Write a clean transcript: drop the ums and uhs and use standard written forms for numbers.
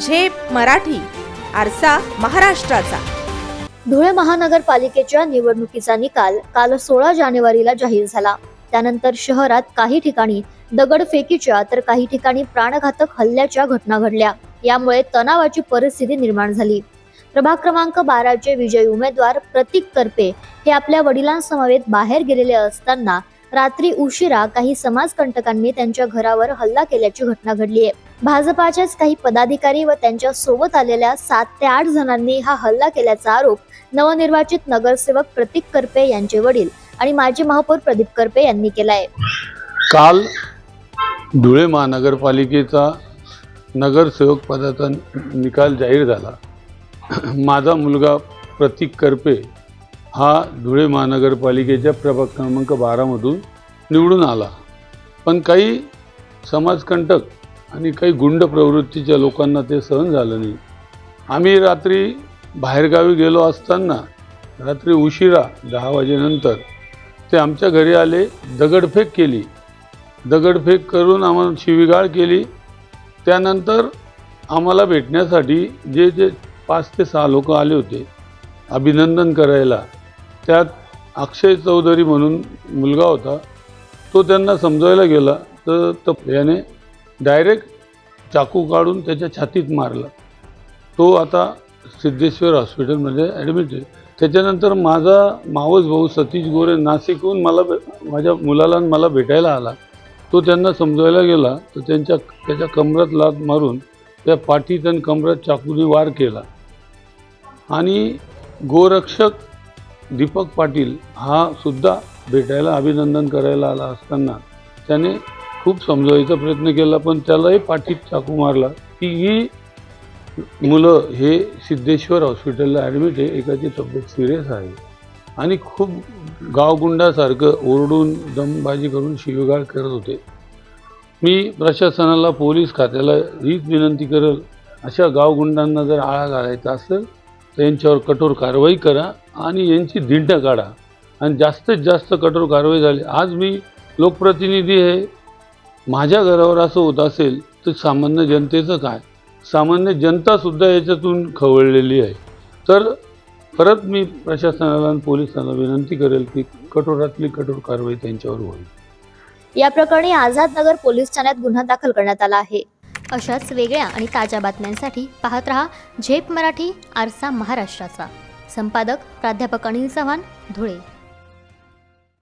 झेप मराठी, आरसा महाराष्ट्राचा। धुळे महानगरपालिकेच्या निवडणुकीचा निकाल काल 16 जानेवारीला जाहीर झाला। त्यानंतर शहरात काही ठिकाणी दगडफेकीच्या तर काही ठिकाणी प्राणघातक हल्ल्याच्या घटना घडल्या। यामुळे तणावाची परिस्थिती निर्माण झाली। प्रभाग क्रमांक 12 चे विजयी उमेदवार प्रतीक करपे हे आपल्या वडिलांसमवेत बाहेर गेलेले असताना रात्री उशिरा काही समाजकंटकांनी त्यांच्या घरावर हल्ला केल्याची घटना घडली आहे। भाजपाच्याच काही पदाधिकारी व त्यांच्या सोबत आलेल्या 7 ते 8 जणांनी हा हल्ला केल्याचा आरोप नवनिर्वाचित नगरसेवक प्रतीक करपे यांचे वडील आणि माजी महापौर प्रदीप करपे यांनी केला आहे। काल धुळे महानगरपालिकेचा नगरसेवक पदाचा निकाल जाहीर झाला। माझा मुलगा प्रतीक करपे हा धुळे महानगरपालिकेच्या प्रभाग क्रमांक 12 मधून निवडून आला। पण काही समाजकंटक आणि काही गुंड प्रवृत्तीच्या लोकांना ते सहन झालं नाही। आम्ही रात्री बाहेरगावी गेलो असताना रात्री उशिरा 10 वाजेनंतर ते आमच्या घरी आले, दगडफेक केली। दगडफेक करून आम्हाला शिवीगाळ केली। त्यानंतर आम्हाला भेटण्यासाठी जे 5 ते 6 लोक आले होते अभिनंदन करायला, त्यात अक्षय चौधरी म्हणून मुलगा होता, तो त्यांना समजायला गेला तर याने डायरेक्ट चाकू काढून त्याच्या छातीत मारला। तो आता सिद्धेश्वर हॉस्पिटलमध्ये ॲडमिट आहे। त्याच्यानंतर माझा मावस भाऊ सतीश गोरे नाशिकहून माझ्या मुलाला मला भेटायला आला। तो त्यांना समजायला गेला तर त्याच्या कमरात लाथ मारून त्या पाठीत आणि कमरात चाकूने वार केला। आणि गोरक्षक दीपक पाटील हा सुद्धा भेटायला अभिनंदन करायला आला असताना त्याने खूप समजावण्याचा प्रयत्न केला, पण त्यालाही पाठीत चाकू मारला। ही मुलं हे सिद्धेश्वर हॉस्पिटलला ॲडमिट आहे। एकाची तब्येत सिरियस आहे आणि खूप गावगुंडासारखं ओरडून दमबाजी करून शिवीगाळ करत होते। मी प्रशासनाला, पोलीस खात्याला हीच विनंती करेल, अशा गावगुंडांना जर आळा घालायचा असेल तर यांच्यावर कठोर कारवाई करा आणि यांची धिंड काढा आणि जास्तीत जास्त कठोर कारवाई झाली। आज मी लोकप्रतिनिधी आहे, माझ्या घरावर असं होत असेल तर सामान्य जनतेचं काय? सामान्य जनतासुद्धा याच्यातून खवळलेली आहे। तर परत मी प्रशासनाला आणि पोलिसांना विनंती करेल की कठोरातली कठोर कारवाई त्यांच्यावर होईल। या प्रकरणी आझाद नगर पोलीस ठाण्यात गुन्हा दाखल करण्यात आला आहे। अशाच वेगळ्या आणि ताज्या बातम्यांसाठी पाहत रहा झेप मराठी, आरसा महाराष्ट्राचा। संपादक प्राध्यापक अनिल चव्हाण, धुळे।